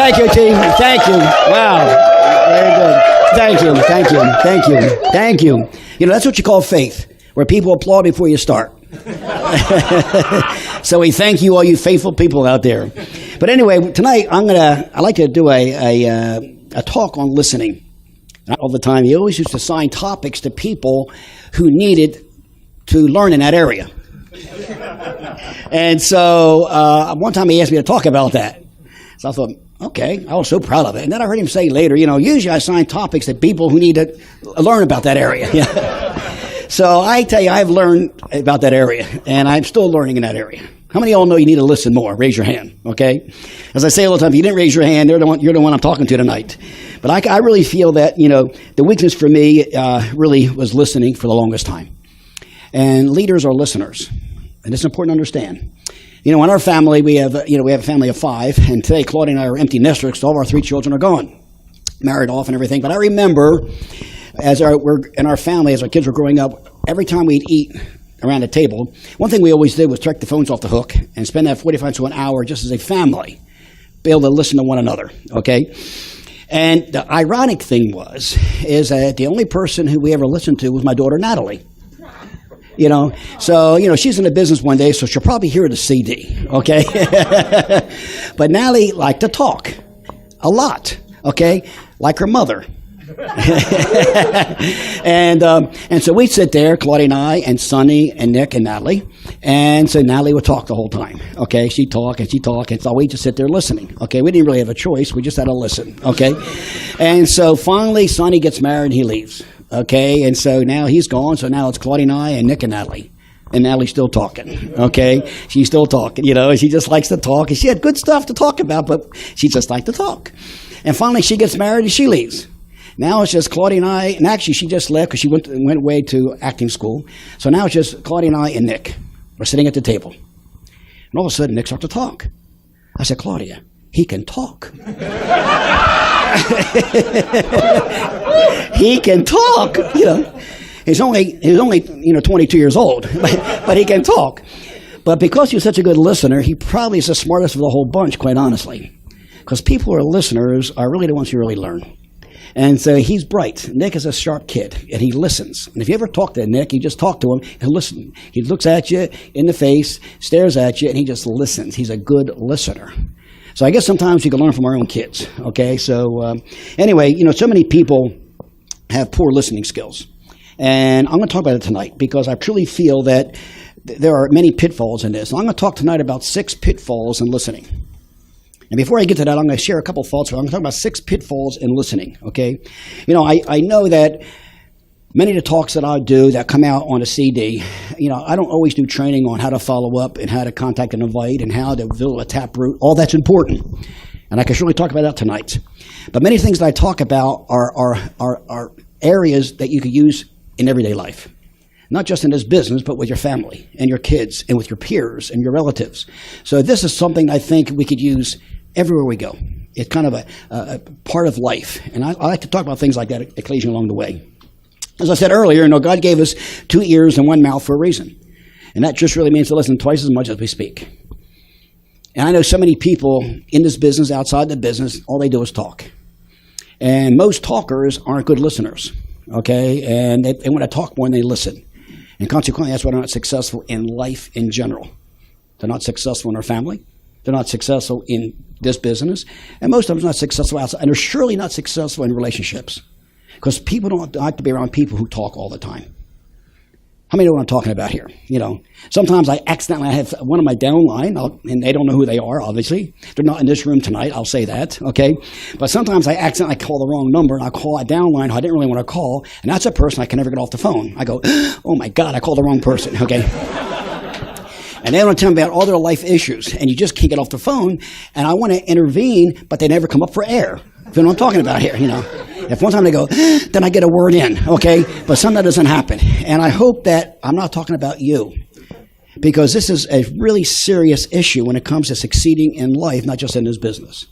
Thank you, team. Thank you. Wow. Very good. Thank you. Thank you. Thank you. Thank you. You know, that's what you call faith, where people applaud before you start. So we thank you, all you faithful people out there. But anyway, tonight I like to do a talk on listening. Not all the time. He always used to assign topics to people who needed to learn in that area. And so one time he asked me to talk about that. So I thought, okay, I was so proud of it. And then I heard him say later, you know, usually I assign topics to people who need to learn about that area. So I tell you, I've learned about that area, and I'm still learning in that area. How many of y'all know you need to listen more? Raise your hand, okay? As I say all the time, if you didn't raise your hand, you're the one I'm talking to tonight. But I really feel that, you know, the weakness for me really was listening for the longest time. And leaders are listeners, and it's important to understand. You know, in our family, we have a family of 5, and today Claudia and I are empty nesters because all of our 3 children are gone, married off and everything. But I remember, we're in our family, as our kids were growing up, every time we'd eat around the table, one thing we always did was take the phones off the hook and spend that 45 to an hour just as a family, be able to listen to one another, okay? And the ironic thing is that the only person who we ever listened to was my daughter, Natalie. You know, so, you know, she's in the business one day, so she'll probably hear the CD, okay? But Natalie liked to talk a lot, okay, like her mother. And so we'd sit there, Claudia and I, and Sonny, and Nick, and Natalie. And so Natalie would talk the whole time, okay? She'd talk, and so we'd just sit there listening, okay? We didn't really have a choice. We just had to listen, okay? And so finally, Sonny gets married, and he leaves, okay? And so now he's gone, so now it's Claudia and I, and Nick, and Natalie. And Natalie's still talking, okay? She's still talking, you know, she just likes to talk. And she had good stuff to talk about, but she just liked to talk. And finally, she gets married, and she leaves. Now it's just Claudia and I, and actually she just left because she went away to acting school. So now it's just Claudia and I and Nick. We're sitting at the table. And all of a sudden, Nick starts to talk. I said, Claudia, he can talk. He can talk, you know. He's only 22 years old, but he can talk. But because he's such a good listener, he probably is the smartest of the whole bunch, quite honestly. Because people who are listeners are really the ones who really learn. And so he's bright. Nick is a sharp kid, and he listens. And if you ever talk to Nick, you just talk to him, he'll listen. He looks at you in the face, stares at you, and he just listens. He's a good listener. So I guess sometimes we can learn from our own kids, okay? So anyway, you know, so many people have poor listening skills. And I'm going to talk about it tonight because I truly feel that there are many pitfalls in this. And I'm going to talk tonight about 6 pitfalls in listening. And before I get to that, I'm going to share a couple thoughts. I'm going to talk about 6 pitfalls in listening, okay? You know, I know that many of the talks that I do that come out on a CD, you know, I don't always do training on how to follow up and how to contact and invite and how to build a taproot. All that's important. And I can surely talk about that tonight. But many things that I talk about are areas that you could use in everyday life. Not just in this business, but with your family and your kids and with your peers and your relatives. So this is something I think we could use everywhere we go. It's kind of a part of life. And I like to talk about things like that occasionally along the way. As I said earlier, you know, God gave us 2 ears and 1 mouth for a reason. And that just really means to listen twice as much as we speak. And I know so many people in this business, outside the business, all they do is talk. And most talkers aren't good listeners, okay? And they want to talk more than they listen. And consequently, that's why they're not successful in life in general. They're not successful in their family. They're not successful in this business. And most of them are not successful outside. And they're surely not successful in relationships. Because people don't like to be around people who talk all the time. How many know what I'm talking about here? You know, sometimes I accidentally have one of my downline, and they don't know who they are, obviously. They're not in this room tonight, I'll say that, okay? But sometimes I accidentally call the wrong number, and I call a downline who I didn't really want to call, and that's a person I can never get off the phone. I go, oh my God, I called the wrong person, okay? And they want to tell me about all their life issues, and you just can't get off the phone, and I want to intervene, but they never come up for air. You know what I'm talking about here, you know? If one time they go, then I get a word in, okay? But sometimes that doesn't happen. And I hope that I'm not talking about you, because this is a really serious issue when it comes to succeeding in life, not just in this business.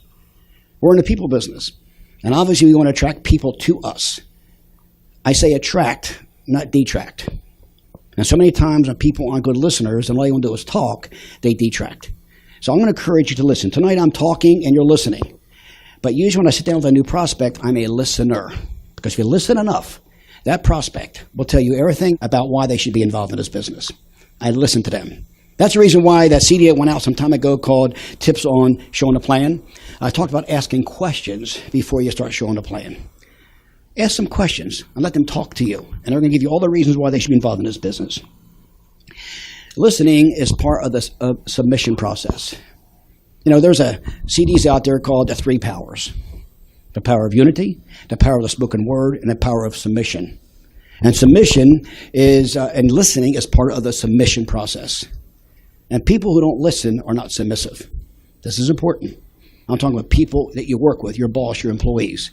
We're in the people business. And obviously we want to attract people to us. I say attract, not detract. And so many times when people aren't good listeners and all they want to do is talk, they detract. So I'm going to encourage you to listen. Tonight I'm talking and you're listening. But usually when I sit down with a new prospect, I'm a listener. Because if you listen enough, that prospect will tell you everything about why they should be involved in this business. I listen to them. That's the reason why that CD went out some time ago called Tips on Showing a Plan. I talked about asking questions before you start showing a plan. Ask some questions and let them talk to you. And they're going to give you all the reasons why they should be involved in this business. Listening is part of the submission process. You know, there's a CDs out there called The Three Powers. The power of unity, the power of the spoken word, and the power of submission. And submission is, and listening is part of the submission process. And people who don't listen are not submissive. This is important. I'm talking about people that you work with, your boss, your employees.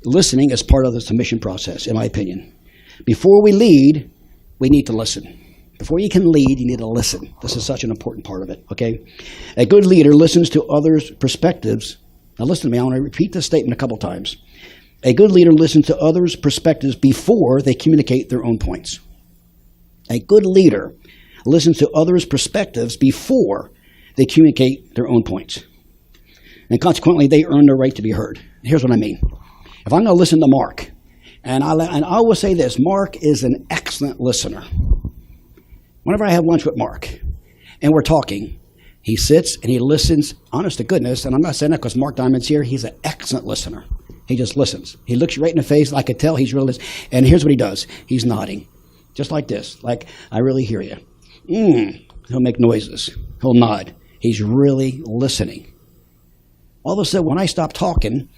Listening is part of the submission process, in my opinion. Before we lead, we need to listen. Before you can lead, you need to listen. This is such an important part of it, okay? A good leader listens to others' perspectives. Now listen to me, I want to repeat this statement a couple times. A good leader listens to others' perspectives before they communicate their own points. A good leader listens to others' perspectives before they communicate their own points. And consequently, they earn the right to be heard. Here's what I mean. If I'm going to listen to Mark, and I will say this, Mark is an excellent listener. Whenever I have lunch with Mark, and we're talking, he sits and he listens, honest to goodness, and I'm not saying that because Mark Diamond's here, he's an excellent listener. He just listens. He looks you right in the face, I could tell he's really listening. And here's what he does. He's nodding, just like this, like, I really hear you. He'll make noises. He'll nod. He's really listening. All of a sudden, when I stop talking,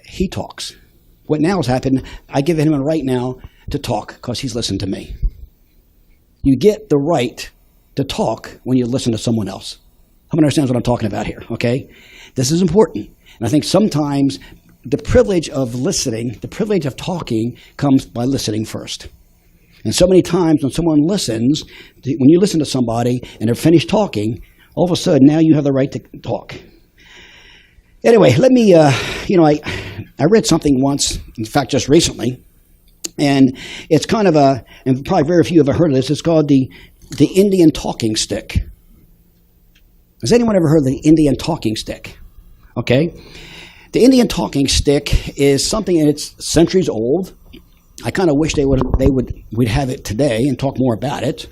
he talks. What now has happened, I give him a right now to talk because he's listened to me. You get the right to talk when you listen to someone else. How many understands what I'm talking about here, okay? This is important. And I think sometimes the privilege of listening, the privilege of talking comes by listening first. And so many times when someone listens, when you listen to somebody and they're finished talking, all of a sudden now you have the right to talk. Anyway, let me, I read something once, in fact, just recently, and it's kind of and probably very few have ever heard of this, it's called the Indian talking stick. Has anyone ever heard of the Indian talking stick? Okay. The Indian talking stick is something that's centuries old. I kind of wish we'd have it today and talk more about it.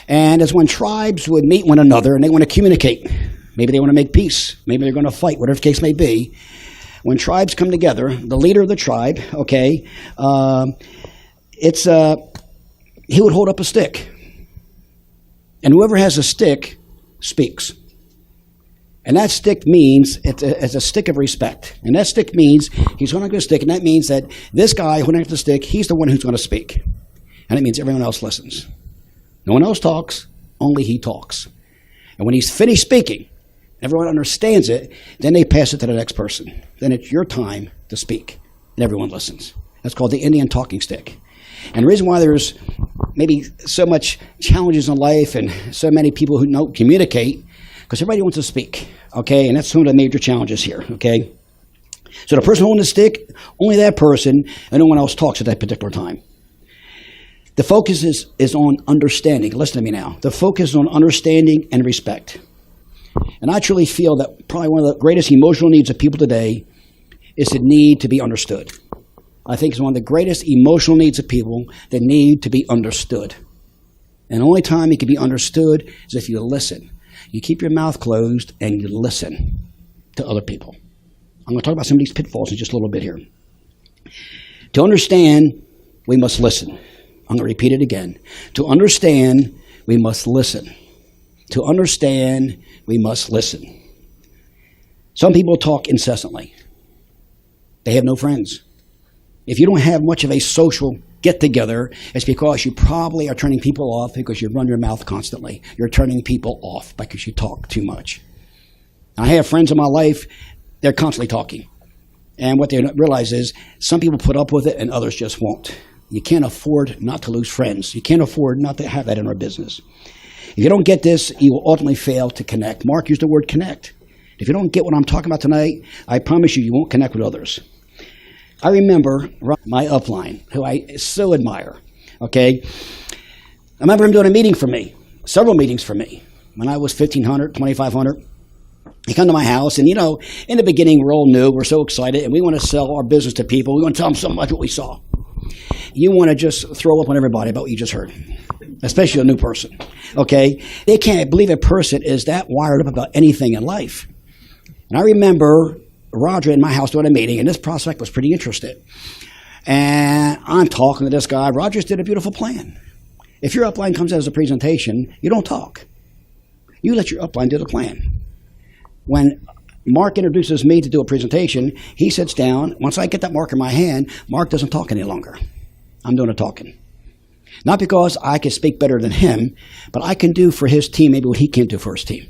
And it's when tribes would meet one another and they want to communicate. Maybe they want to make peace. Maybe they're going to fight, whatever the case may be. When tribes come together, the leader of the tribe, okay, he would hold up a stick. And whoever has a stick speaks. And that stick means, it's a stick of respect. And that stick means he's holding up a stick, and that means that this guy holding up the stick, he's the one who's going to speak. And it means everyone else listens. No one else talks, only he talks. And when he's finished speaking, everyone understands it, then they pass it to the next person. Then it's your time to speak, and everyone listens. That's called the Indian talking stick. And the reason why there's maybe so much challenges in life and so many people who don't communicate, because everybody wants to speak, okay? And that's some of the major challenges here, okay? So the person holding the stick, only that person, and no one else talks at that particular time. The focus is on understanding. Listen to me now. The focus is on understanding and respect. And I truly feel that probably one of the greatest emotional needs of people today is the need to be understood. I think it's one of the greatest emotional needs of people, the need to be understood. And the only time you can be understood is if you listen. You keep your mouth closed and you listen to other people. I'm going to talk about some of these pitfalls in just a little bit here. To understand, we must listen. I'm going to repeat it again. To understand, we must listen. To understand, we must listen. Some people talk incessantly. They have no friends. If you don't have much of a social get-together, it's because you probably are turning people off because you run your mouth constantly. You're turning people off because you talk too much. I have friends in my life, they're constantly talking. And what they don't realize is some people put up with it and others just won't. You can't afford not to lose friends. You can't afford not to have that in our business. If you don't get this, you will ultimately fail to connect. Mark used the word connect. If you don't get what I'm talking about tonight, I promise you, you won't connect with others. I remember my upline, who I so admire, okay? I remember him doing a meeting for me, several meetings for me, when I was 1,500, 2,500. He come to my house, and, in the beginning, we're all new. We're so excited, and we want to sell our business to people. We want to tell them so much what we saw. You want to just throw up on everybody about what you just heard, especially a new person, okay? They can't believe a person is that wired up about anything in life. And I remember Roger in my house doing a meeting, and this prospect was pretty interested. And I'm talking to this guy. Roger's did a beautiful plan. If your upline comes out as a presentation, you don't talk. You let your upline do the plan. When Mark introduces me to do a presentation, he sits down. Once I get that mark in my hand, Mark doesn't talk any longer. I'm doing the talking. Not because I can speak better than him, but I can do for his team maybe what he can't do for his team.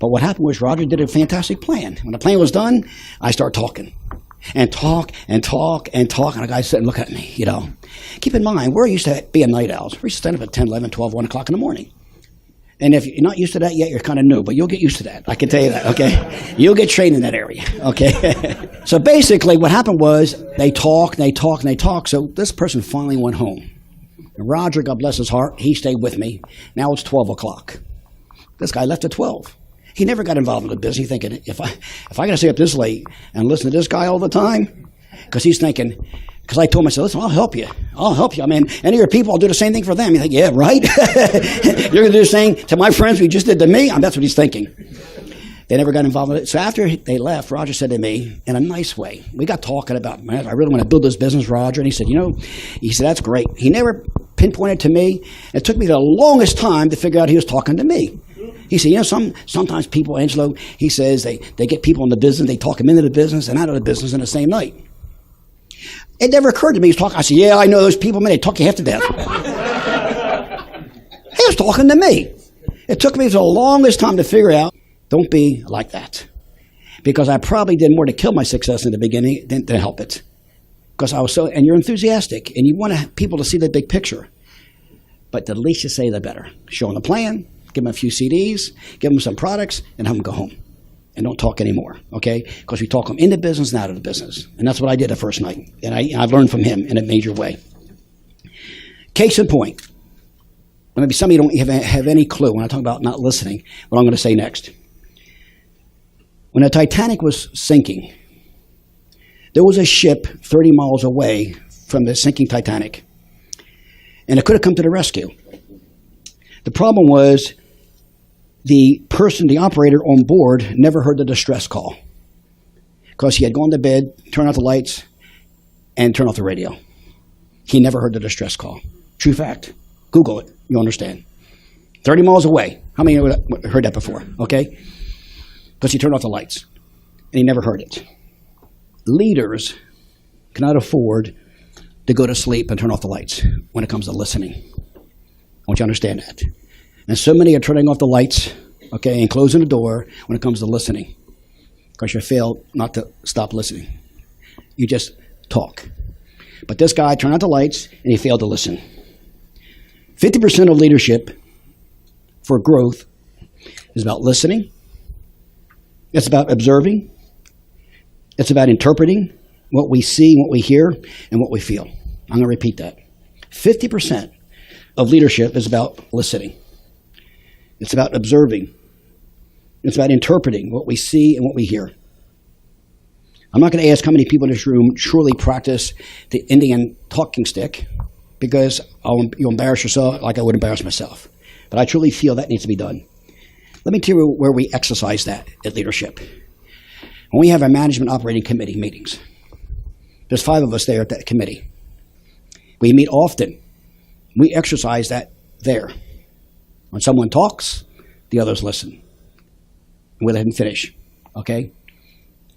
But what happened was Roger did a fantastic plan. When the plan was done, I start talking. And talk and talk and talk. And the guy said, look at me, Keep in mind, we're used to being night owls. We used to stand up at 10, 11, 12, 1 o'clock in the morning. And if you're not used to that yet, you're kind of new, but you'll get used to that. I can tell you that, okay? You'll get trained in that area, okay? So basically what happened was they talked, and they talked, and they talked. So this person finally went home. And Roger, God bless his heart, he stayed with me. Now it's 12 o'clock. This guy left at 12. He never got involved in the business. He's thinking, if I got to stay up this late and listen to this guy all the time, because he's thinking, because I told him, I said, listen, I'll help you. I mean, any of your people, I'll do the same thing for them. You think, yeah, right? You're going to do the same to my friends we just did to me? That's what he's thinking. They never got involved in it. So after they left, Roger said to me, in a nice way, we got talking about, man, I really want to build this business, Roger. And he said, that's great. He never pinpointed to me. It took me the longest time to figure out he was talking to me. He said, sometimes people, Angelo, he says, they get people in the business, they talk them into the business and out of the business in the same night. It never occurred to me he was talking. I said, yeah, I know those people, man, they talk you half to death. He was talking to me. It took me the longest time to figure out, don't be like that. Because I probably did more to kill my success in the beginning than to help it. Because I was and you're enthusiastic, and you want people to see the big picture. But the least you say, the better. Show them the plan, give them a few CDs, give them some products, and have them go home. And don't talk anymore, okay? Because we talk them into business and out of the business. And that's what I did the first night. And I've learned from him in a major way. Case in point. Maybe some of you don't have any clue when I talk about not listening, what I'm going to say next. When the Titanic was sinking, there was a ship 30 miles away from the sinking Titanic. And it could have come to the rescue. The problem was the operator on board, never heard the distress call because he had gone to bed, turned out the lights, and turned off the radio. He never heard the distress call. True fact. Google it. You'll understand. 30 miles away. How many heard that before? Okay? Because he turned off the lights, and he never heard it. Leaders cannot afford to go to sleep and turn off the lights when it comes to listening. I want you to understand that. And so many are turning off the lights, okay, and closing the door when it comes to listening because you failed not to stop listening. You just talk. But this guy turned out the lights, and he failed to listen. 50% of leadership for growth is about listening. It's about observing. It's about interpreting what we see, what we hear, and what we feel. I'm going to repeat that. 50% of leadership is about listening. It's about observing. It's about interpreting what we see and what we hear. I'm not going to ask how many people in this room truly practice the Indian talking stick because you'll embarrass yourself like I would embarrass myself. But I truly feel that needs to be done. Let me tell you where we exercise that at leadership. When we have our management operating committee meetings, there's 5 of us there at that committee. We meet often. We exercise that there. When someone talks, the others listen. We let them finish, okay?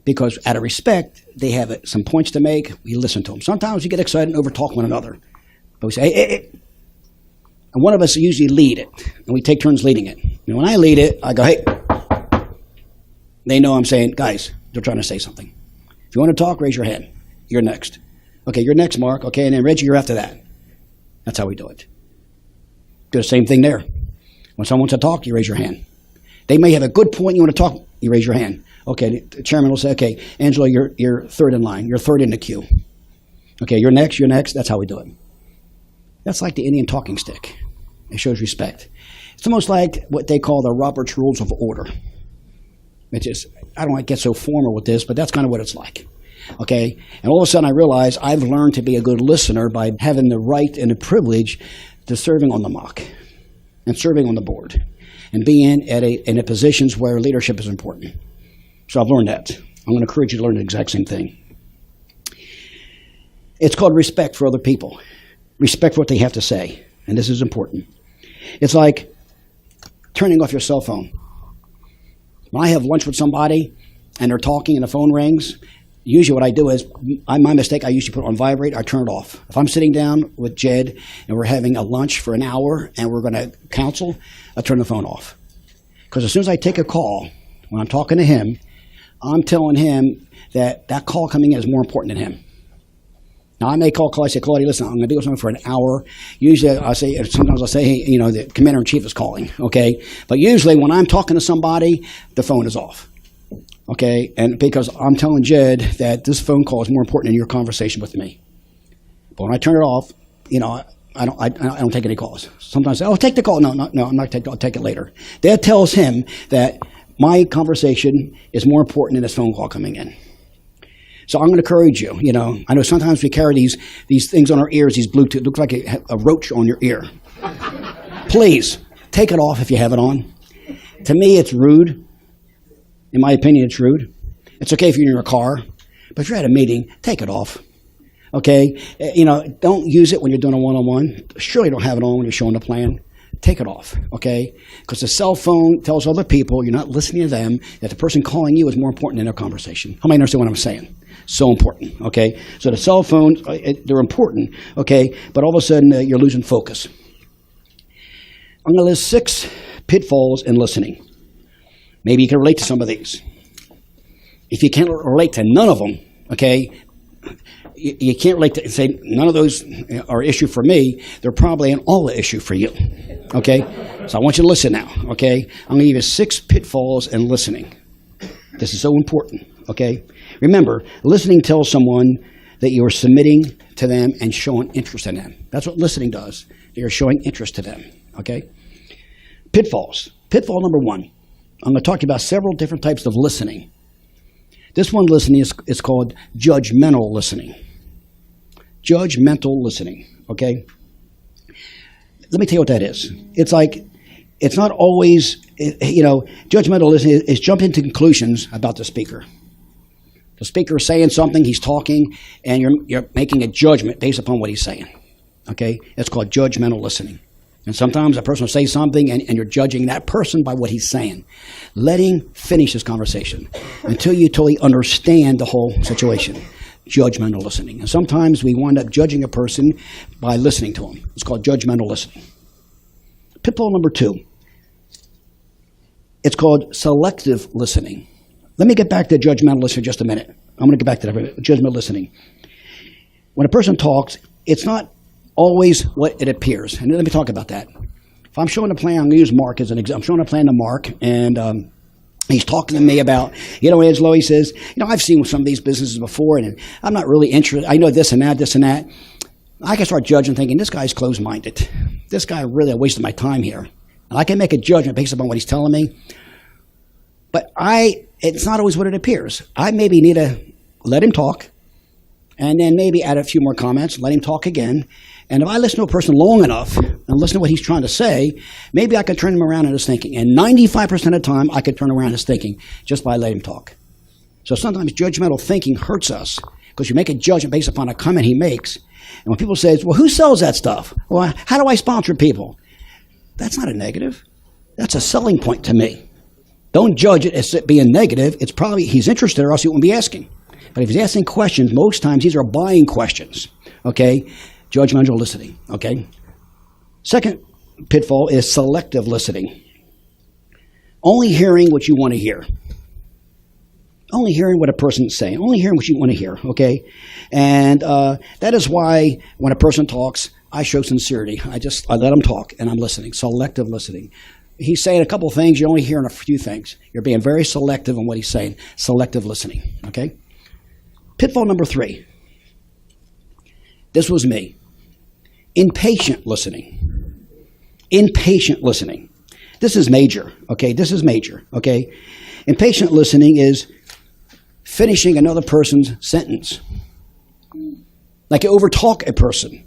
Because out of respect, they have some points to make. We listen to them. Sometimes we get excited and overtalk one another. But we say, hey. And one of us usually lead it, and we take turns leading it. And when I lead it, I go, hey. They know I'm saying, guys, they're trying to say something. If you want to talk, raise your hand. You're next. Okay, you're next, Mark. Okay, and then Reggie, you're after that. That's how we do it. Do the same thing there. When someone wants to talk, you raise your hand. They may have a good point you want to talk, you raise your hand. Okay, the chairman will say, okay, Angelo, you're third in line. You're third in the queue. Okay, you're next. That's how we do it. That's like the Indian talking stick. It shows respect. It's almost like what they call the Robert's Rules of Order. It's just, I don't want to get so formal with this, but that's kind of what it's like. Okay? And all of a sudden I realize I've learned to be a good listener by having the right and the privilege to serving on the mock and serving on the board and being in positions where leadership is important. So I've learned that. I'm going to encourage you to learn the exact same thing. It's called respect for other people. Respect for what they have to say. And this is important. It's like turning off your cell phone. When I have lunch with somebody and they're talking and the phone rings, usually what I do is, my mistake, I usually put it on vibrate, I turn it off. If I'm sitting down with Jed and we're having a lunch for an hour and we're going to counsel, I turn the phone off. Because as soon as I take a call, when I'm talking to him, I'm telling him that that call coming in is more important than him. Now, I may call Claudia, I say, Claudia, listen, I'm going to be with someone for an hour. Usually, sometimes I'll say, hey, the commander-in-chief is calling, okay? But usually, when I'm talking to somebody, the phone is off, okay? And because I'm telling Jed that this phone call is more important than your conversation with me. But when I turn it off, I don't take any calls. Sometimes I say, oh, take the call. No, I'm not taking. I'll take it later. That tells him that my conversation is more important than this phone call coming in. So I'm going to encourage you. I know sometimes we carry these things on our ears, these Bluetooth, looks like a roach on your ear. Please, take it off if you have it on. To me, it's rude. In my opinion, it's rude. It's okay if you're in your car, but if you're at a meeting, take it off. Okay? Don't use it when you're doing a one-on-one. Surely don't have it on when you're showing the plan. Take it off, okay? Because the cell phone tells other people, you're not listening to them, that the person calling you is more important than their conversation. How many understand what I'm saying? So important, okay? So the cell phones, they're important, okay? But all of a sudden, you're losing focus. I'm going to list 6 pitfalls in listening. Maybe you can relate to some of these. If you can't relate to none of them, okay, you can't relate to say none of those are an issue for me. They're probably an all issue for you, okay? So I want you to listen now, okay? I'm going to give you 6 pitfalls in listening. This is so important, okay? Remember, listening tells someone that you are submitting to them and showing interest in them. That's what listening does. You're showing interest to them, okay? Pitfalls. Pitfall number 1. I'm going to talk to you about several different types of listening. This one listening is called judgmental listening. Judgmental listening, okay? Let me tell you what that is. It's like, it's not always, judgmental listening is jumping to conclusions about the speaker. The speaker is saying something, he's talking, and you're making a judgment based upon what he's saying, okay? It's called judgmental listening. And sometimes a person will say something, and you're judging that person by what he's saying. Let him finish his conversation until you totally understand the whole situation. Judgmental listening. And sometimes we wind up judging a person by listening to him. It's called judgmental listening. Pitfall number 2. It's called selective listening. Let me get back to judgmental listening in just a minute. I'm going to get back to that. Judgmental listening. When a person talks, it's not always what it appears. And let me talk about that. If I'm showing a plan, I'm going to use Mark as an example. I'm showing a plan to Mark, and he's talking to me about, Angelo, he says, I've seen some of these businesses before, and I'm not really interested. I know this and that. I can start judging, thinking, this guy's closed-minded. This guy really wasted my time here. And I can make a judgment based upon what he's telling me. But it's not always what it appears. I maybe need to let him talk, and then maybe add a few more comments, let him talk again. And if I listen to a person long enough and listen to what he's trying to say, maybe I could turn him around in his thinking. And 95% of the time, I could turn around his thinking just by letting him talk. So sometimes judgmental thinking hurts us because you make a judgment based upon a comment he makes. And when people say, well, who sells that stuff? Well, how do I sponsor people? That's not a negative. That's a selling point to me. Don't judge it as it being negative. It's probably he's interested or else he won't be asking. But if he's asking questions, most times these are buying questions, okay? Judgmental listening, okay? Second pitfall is selective listening. Only hearing what you want to hear. Only hearing what a person is saying. Only hearing what you want to hear, okay? And that is why when a person talks, I show sincerity. I let them talk, and I'm listening. Selective listening. He's saying a couple things. You're only hearing a few things. You're being very selective on what he's saying. Selective listening, okay? Pitfall number 3. This was me. Impatient listening. Impatient listening. This is major, okay? This is major, okay? Impatient listening is finishing another person's sentence. Like you overtalk a person.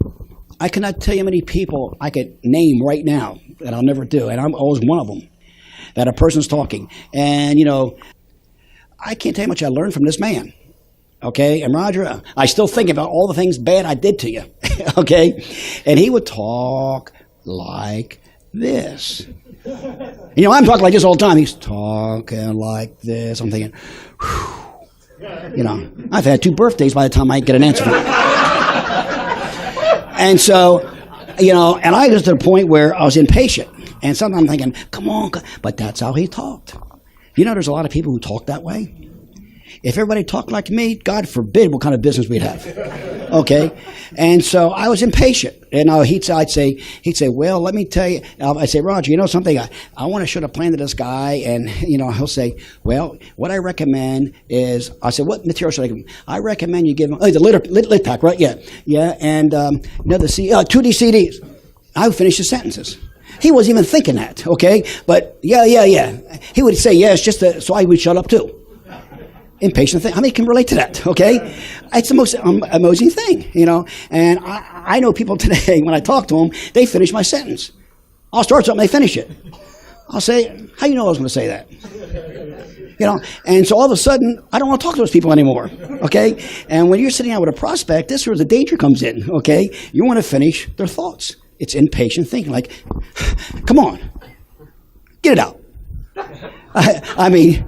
I cannot tell you how many people I could name right now that I'll never do, and I'm always one of them, that a person's talking. And, I can't tell you how much I learned from this man. Okay? And Roger, I still think about all the things bad I did to you. Okay? And he would talk like this. I'm talking like this all the time. He's talking like this. I'm thinking, whew. I've had 2 birthdays by the time I get an answer from him. And so, and I was to the point where I was impatient. And sometimes I'm thinking, come on. But that's how he talked. There's a lot of people who talk that way. If everybody talked like me, God forbid what kind of business we'd have. Okay? And so I was impatient. And he'd say, well, let me tell you. I'd say, Roger, something? I want to show the plan to this guy. And, he'll say, well, what I recommend is, I said, what material should I give him? I recommend you give him, the lit pack, right? Yeah. Yeah. And, 2D CDs. I would finish the sentences. He wasn't even thinking that, okay? But, yeah. He would say yes, so I would shut up too. Impatient thing. How many can relate to that? Okay, it's the most amazing thing, And I know people today. When I talk to them, they finish my sentence. I'll start something, they finish it. I'll say, "How do you know I was going to say that?" And so all of a sudden, I don't want to talk to those people anymore. Okay, and when you're sitting out with a prospect, this is where the danger comes in. Okay, you want to finish their thoughts. It's impatient thinking. Like, come on, get it out. I mean.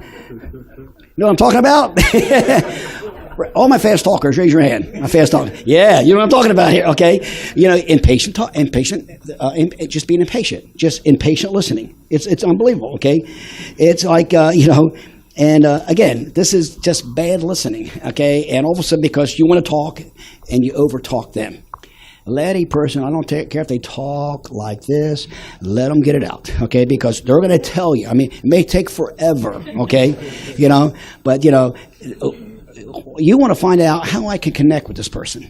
You know what I'm talking about? All my fast talkers, raise your hand. My fast talker. Yeah, you know what I'm talking about here, okay? Impatient, just being impatient. Just impatient listening. It's unbelievable, okay? It's like, and again, this is just bad listening, okay? And all of a sudden, because you want to talk and you over-talk them. Let a person, I don't care if they talk like this, let them get it out, okay? Because they're going to tell you. I mean, it may take forever, okay? But, you want to find out how I can connect with this person.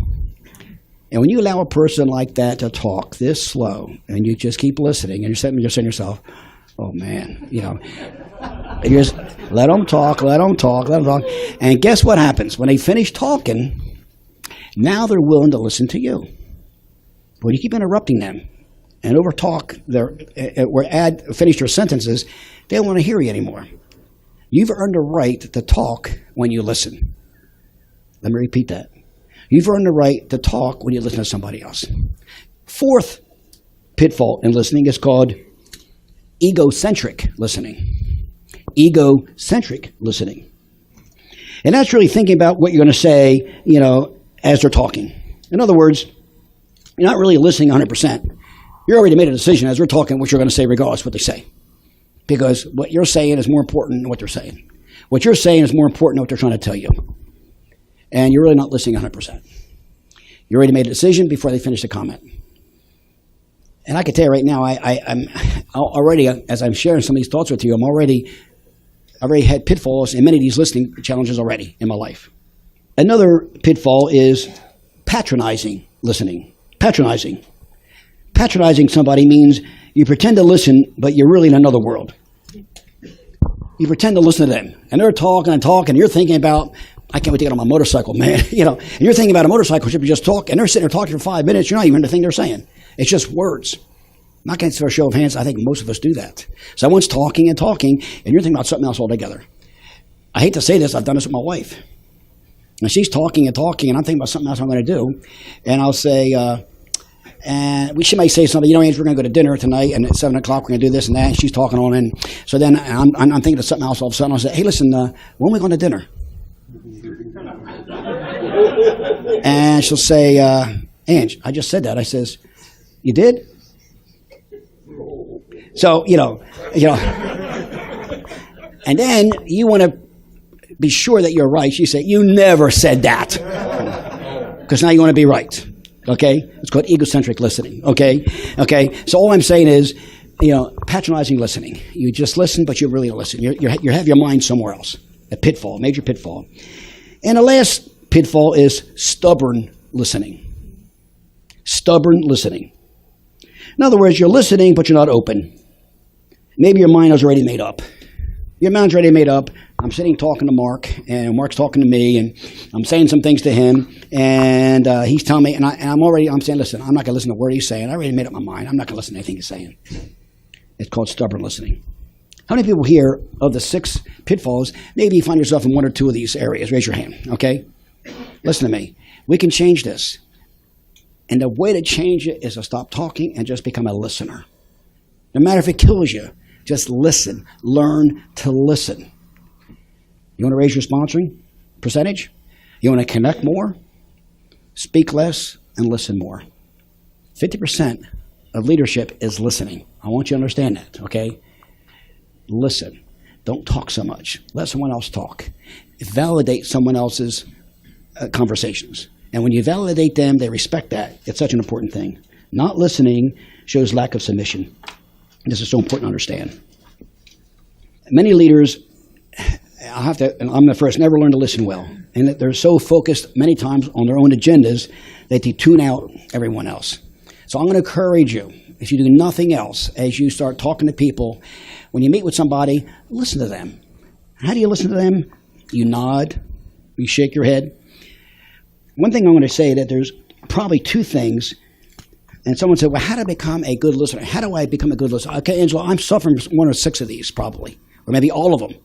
And when you allow a person like that to talk this slow, and you just keep listening, and you're saying to yourself, oh, man, you just let them talk. And guess what happens? When they finish talking, now they're willing to listen to you. When you keep interrupting them and overtalk finish your sentences, they don't want to hear you anymore. You've earned a right to talk when you listen. Let me repeat that. You've earned the right to talk when you listen to somebody else. 4th pitfall in listening is called egocentric listening. Egocentric listening. And that's really thinking about what you're going to say, as they're talking. In other words, you're not really listening 100%. You already made a decision as we're talking what you're going to say regardless of what they say. Because what you're saying is more important than what they're saying. What you're saying is more important than what they're trying to tell you. And you're really not listening 100%. You already made a decision before they finish the comment. And I can tell you right now, I'm already, as I'm sharing some of these thoughts with you, I've already had pitfalls in many of these listening challenges already in my life. Another pitfall is patronizing listening. Patronizing. Patronizing somebody means you pretend to listen, but you're really in another world. You pretend to listen to them. And they're talking and talking, and you're thinking about, I can't wait to get on my motorcycle, man. And you're thinking about a motorcycle trip, you just talk, and they're sitting there talking for 5 minutes, you're not even hearing the thing they're saying. It's just words. I'm not going to throw a show of hands, I think most of us do that. Someone's talking, and you're thinking about something else altogether. I hate to say this, I've done this with my wife. And she's talking, and I'm thinking about something else I'm going to do. And I'll say, she might say something, Ange, we're going to go to dinner tonight, and at 7 o'clock we're going to do this and that, and she's talking on, and so then I'm thinking of something else all of a sudden. I'll say, hey, listen, when are we going to dinner? And she'll say, Ange, I just said that. I says, you did? So, and then you want to be sure that you're right. She said, you never said that. Because now you want to be right. Okay? It's called egocentric listening. Okay? So all I'm saying is, patronizing listening. You just listen, but you really don't listen. You have your mind somewhere else. A pitfall, major pitfall. And the last pitfall is stubborn listening. Stubborn listening. In other words, you're listening, but you're not open. Maybe your mind is already made up. Your mind's already made up. I'm sitting talking to Mark, and Mark's talking to me, and I'm saying some things to him, and he's telling me, and I'm saying, listen, I'm not going to listen to a word he's saying. I already made up my mind. I'm not going to listen to anything he's saying. It's called stubborn listening. How many people here of the 6 pitfalls, maybe you find yourself in one or two of these areas? Raise your hand, okay? Listen to me. We can change this. And the way to change it is to stop talking and just become a listener. No matter if it kills you, just listen. Learn to listen. You want to raise your sponsoring percentage? You want to connect more? Speak less and listen more. 50% of leadership is listening. I want you to understand that, okay? Listen. Don't talk so much. Let someone else talk. Validate someone else's conversations. And when you validate them, they respect that. It's such an important thing. Not listening shows lack of submission. This is so important to understand. Many leaders, I'm the first, never learn to listen well. And that they're so focused many times on their own agendas that they tune out everyone else. So I'm going to encourage you, if you do nothing else, as you start talking to people, when you meet with somebody, listen to them. How do you listen to them? You nod. You shake your head. One thing I'm going to say that there's probably 2 things. And someone said, well, how do I become a good listener? How do I become a good listener? Okay, Angela, I'm suffering from 1 or 6 of these probably, or maybe all of them.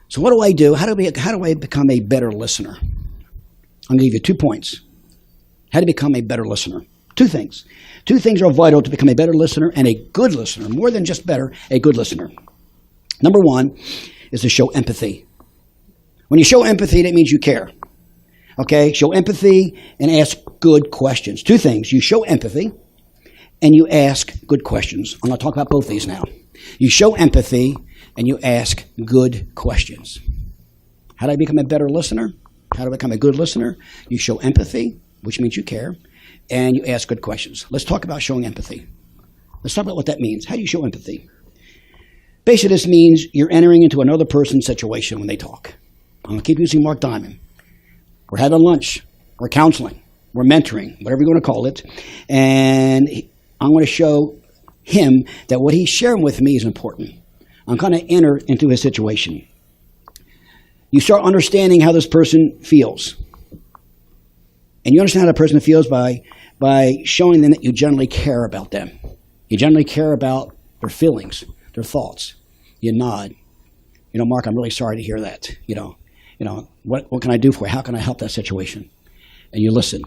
So what do I do? How do I become a better listener? I'm going to give you 2 points. How to become a better listener. 2 things. 2 things are vital to become a better listener and a good listener. More than just better, a good listener. Number 1 is to show empathy. When you show empathy, that means you care. Okay, show empathy and ask good questions. 2 things. You show empathy and you ask good questions. I'm going to talk about both these now. You show empathy and you ask good questions. How do I become a better listener? How do I become a good listener? You show empathy, which means you care, and you ask good questions. Let's talk about showing empathy. Let's talk about what that means. How do you show empathy? Basically, this means you're entering into another person's situation when they talk. I'm going to keep using Mark Diamond. We're having lunch, we're counseling, we're mentoring, whatever you want to call it, and I'm going to show him that what he's sharing with me is important. I'm going to enter into his situation. You start understanding how this person feels. And you understand how that person feels by showing them that you generally care about them. You generally care about their feelings, their thoughts. You nod. You know, Mark, I'm really sorry to hear that, what can I do for you? How can I help that situation? And you listen.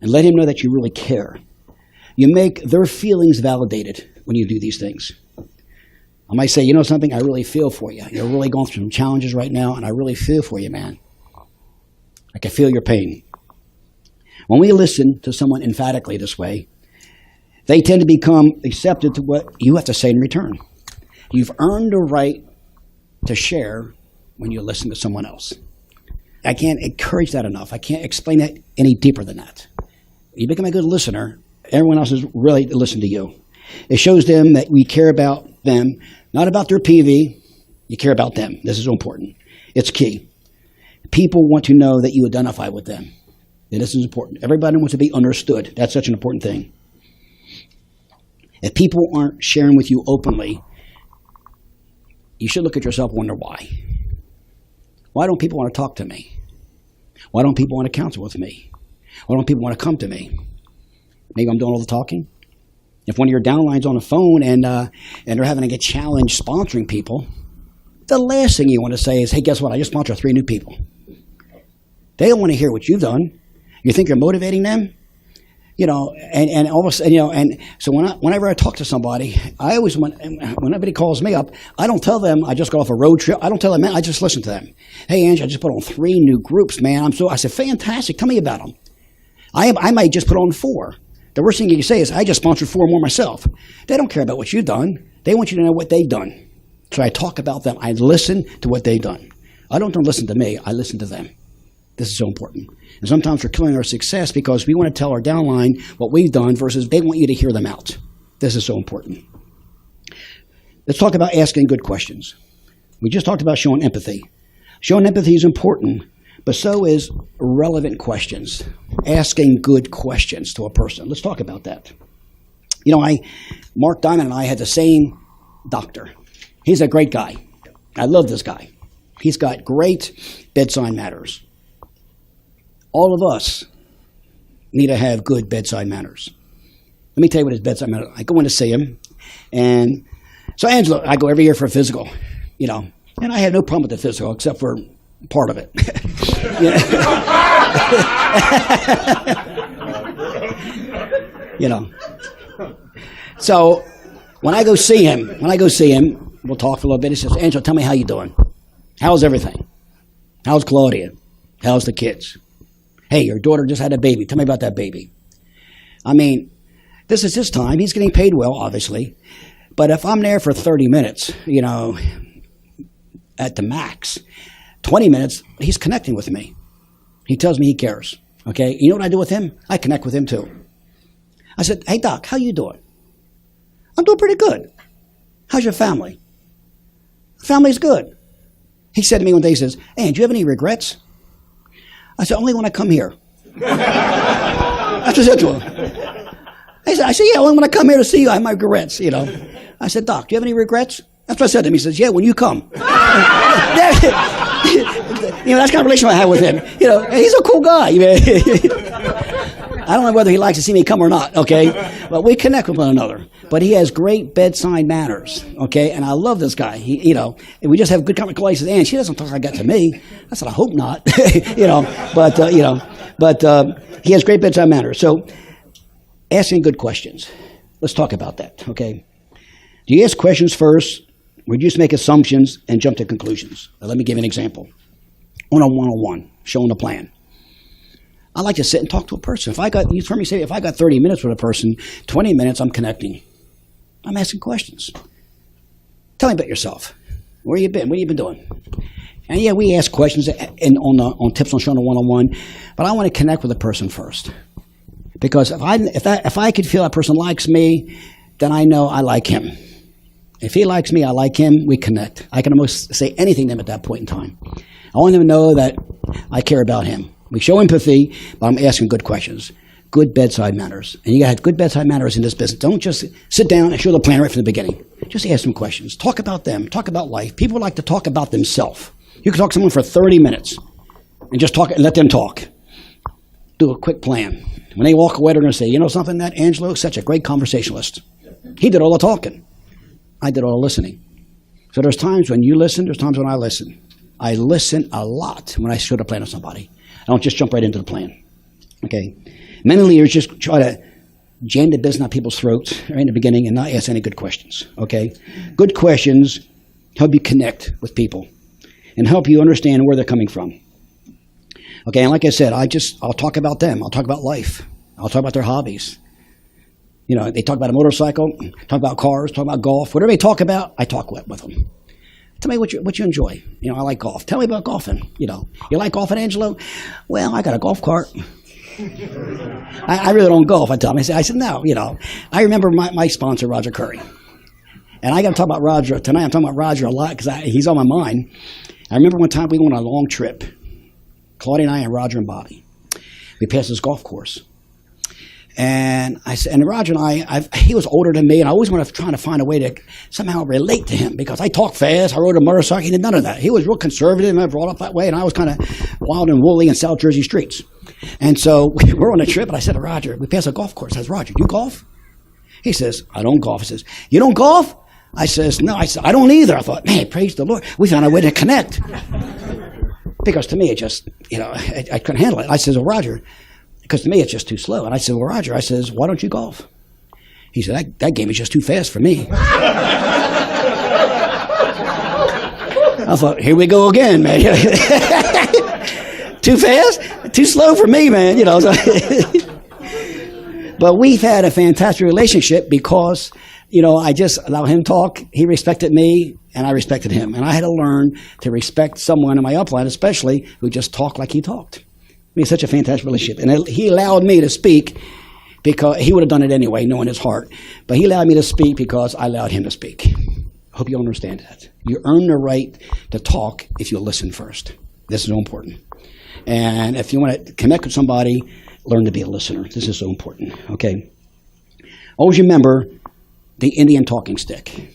And let him know that you really care. You make their feelings validated when you do these things. I might say, you know something? I really feel for you. You're really going through some challenges right now, and I really feel for you, man. I can feel your pain. When we listen to someone emphatically this way, they tend to become accepted to what you have to say in return. You've earned a right to share when you listen to someone else. I can't encourage that enough. I can't explain that any deeper than that. You become a good listener, everyone else is really to listen to you. It shows them that we care about them, not about their PV. You care about them. This is so important. It's key. People want to know that you identify with them. And this is important. Everybody wants to be understood. That's such an important thing. If people aren't sharing with you openly, you should look at yourself and wonder why. Why don't people want to talk to me? Why don't people want to counsel with me? Why don't people want to come to me? Maybe I'm doing all the talking. If one of your downlines on the phone and they're having to get challenged sponsoring people, the last thing you want to say is, hey, guess what? I just sponsored 3 new people. They don't want to hear what you've done. You think you're motivating them? And all of a sudden, and so whenever I talk to somebody, I always, when anybody calls me up, I don't tell them I just got off a road trip. I don't tell them, man, I just listen to them. Hey, Ange, I just put on 3 new groups, man. I said, fantastic. Tell me about them. I might just put on 4. The worst thing you can say is, I just sponsored 4 more myself. They don't care about what you've done. They want you to know what they've done. So I talk about them. I listen to what they've done. I don't listen to me. I listen to them. This is so important. And sometimes we're killing our success because we want to tell our downline what we've done versus they want you to hear them out. This is so important. Let's talk about asking good questions. We just talked about showing empathy. Showing empathy is important, but so is relevant questions. Asking good questions to a person. Let's talk about that. Mark Diamond and I had the same doctor. He's a great guy. I love this guy. He's got great bedside manners. All of us need to have good bedside manners. Let me tell you what his bedside manners are. I go in to see him, and so Angela, I go every year for a physical, and I have no problem with the physical except for part of it. So when I go see him, we'll talk for a little bit. He says, Angela, tell me how you doing. How's everything? How's Claudia? How's the kids? Hey, your daughter just had a baby. Tell me about that baby. I mean, this is his time. He's getting paid well, obviously. But if I'm there for 30 minutes, at the max, 20 minutes, he's connecting with me. He tells me he cares. Okay? You know what I do with him? I connect with him too. I said, hey, Doc, how you doing? I'm doing pretty good. How's your family? Family's good. He said to me one day, he says, hey, do you have any regrets? I said, only when I come here. That's what I said to him. I said, yeah, only when I come here to see you, I have my regrets, I said, Doc, do you have any regrets? That's what I said to him. He says, yeah, when you come. That's the kind of relationship I have with him. He's a cool guy. I don't know whether he likes to see me come or not, okay? But we connect with one another. But he has great bedside manners, okay? And I love this guy. And we just have good conversation. He says, Ann, she doesn't talk like that to me. I said, I hope not. But he has great bedside manners. So asking good questions. Let's talk about that, okay? Do you ask questions first, or do you just make assumptions and jump to conclusions? Now, let me give you an example. On a one-on-one, showing the plan. I like to sit and talk to a person. You've heard me say, if I got 30 minutes with a person, 20 minutes, I'm connecting. I'm asking questions. Tell me about yourself. Where you been? What you been doing? And yeah, we ask questions on tips on showing a one-on-one, but I want to connect with the person first. Because if I could feel that person likes me, then I know I like him. If he likes me, I like him, we connect. I can almost say anything to him at that point in time. I want him to know that I care about him. We show empathy, but I'm asking good questions. Good bedside manners. And you got to have good bedside manners in this business. Don't just sit down and show the plan right from the beginning. Just ask some questions. Talk about them. Talk about life. People like to talk about themselves. You can talk to someone for 30 minutes and just talk and let them talk. Do a quick plan. When they walk away, they're going to say, you know something, that Angelo is such a great conversationalist. He did all the talking. I did all the listening. So there's times when you listen, there's times when I listen. I listen a lot when I show the plan to somebody. I don't just jump right into the plan. Okay? Many leaders just try to jam the business down people's throats right in the beginning and not ask any good questions. Okay? Good questions help you connect with people and help you understand where they're coming from. Okay, and like I said, I'll talk about them. I'll talk about life. I'll talk about their hobbies. They talk about a motorcycle, talk about cars, talk about golf. Whatever they talk about, I talk with them. Tell me what you enjoy. I like golf. Tell me about golfing. You like golfing, Angelo? Well, I got a golf cart. I really don't golf, I tell him. I said, no, I remember my sponsor, Roger Curry. And I got to talk about Roger. Tonight I'm talking about Roger a lot because he's on my mind. I remember one time we went on a long trip. Claudia and I and Roger and Bobby. We passed this golf course. And I said, and Roger and he was older than me, and I always wanted to try to find a way to somehow relate to him because I talk fast. I rode a motorcycle. He did none of that. He was real conservative and I brought up that way, and I was kind of wild and woolly in South Jersey streets. And so we're on a trip, and I said to Roger, we passed a golf course. I said, Roger, you golf? He says, I don't golf. He says, you don't golf? I says, no. I said, I don't either. I thought, man, praise the Lord. We found a way to connect. Because to me, it just, I couldn't handle it. I says, well, Roger, because to me, it's just too slow. And I said, well, Roger, why don't you golf? He said, that game is just too fast for me. I thought, here we go again, man. Too fast? Too slow for me, man. But we've had a fantastic relationship because, I just allowed him to talk. He respected me, and I respected him. And I had to learn to respect someone in my upline, especially who just talked like he talked. I mean, such a fantastic relationship. And he allowed me to speak because he would have done it anyway, knowing his heart. But he allowed me to speak because I allowed him to speak. I hope you understand that. You earn the right to talk if you listen first. This is so important. And if you want to connect with somebody, learn to be a listener. This is so important, okay? Always remember the Indian talking stick.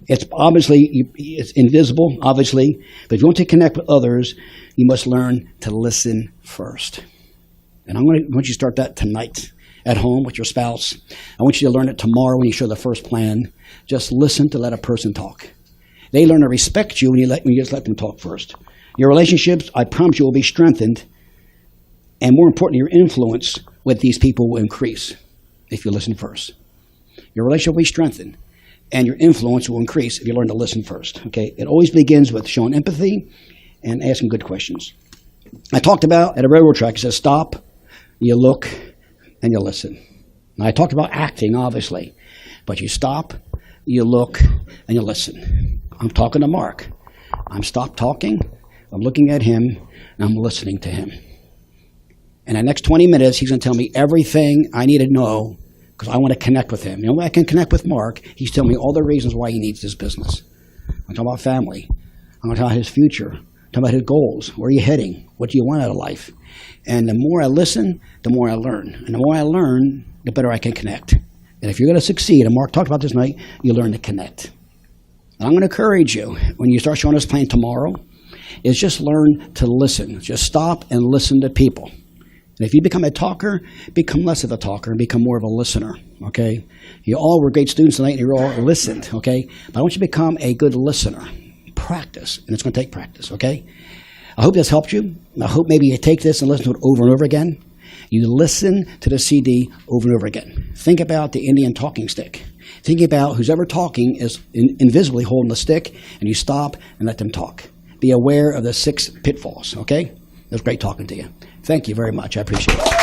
It's obviously, it's invisible, obviously, but if you want to connect with others, you must learn to listen first. And I want you to start that tonight at home with your spouse. I want you to learn it tomorrow when you show the first plan. Just listen to let a person talk. They learn to respect you when you just let them talk first. Your relationships, I promise you, will be strengthened. And more importantly, your influence with these people will increase if you listen first. Your relationship will be strengthened, and your influence will increase if you learn to listen first. Okay? It always begins with showing empathy and asking good questions. I talked about at a railroad track, it says stop, you look, and you listen. Now, I talked about acting, obviously, but you stop, you look, and you listen. I'm talking to Mark. I'm stopped talking, I'm looking at him, and I'm listening to him. In the next 20 minutes, he's going to tell me everything I need to know because I want to connect with him. You know, when I can connect with Mark, he's telling me all the reasons why he needs this business. I'm talking about family. I'm going to talk about his future. I'm talking about his goals. Where are you heading? What do you want out of life? And the more I listen, the more I learn. And the more I learn, the better I can connect. And if you're going to succeed, and Mark talked about this tonight, you learn to connect. And I'm going to encourage you, when you start showing this plan tomorrow, is just learn to listen. Just stop and listen to people. And if you become a talker, become less of a talker and become more of a listener, okay? You all were great students tonight and you all listened, okay? But I want you to become a good listener. Practice, and it's going to take practice, okay? I hope this helped you. I hope maybe you take this and listen to it over and over again. You listen to the CD over and over again. Think about the Indian talking stick. Think about who's ever talking is invisibly holding the stick, and you stop and let them talk. Be aware of the 6 pitfalls, okay? It was great talking to you. Thank you very much. I appreciate it.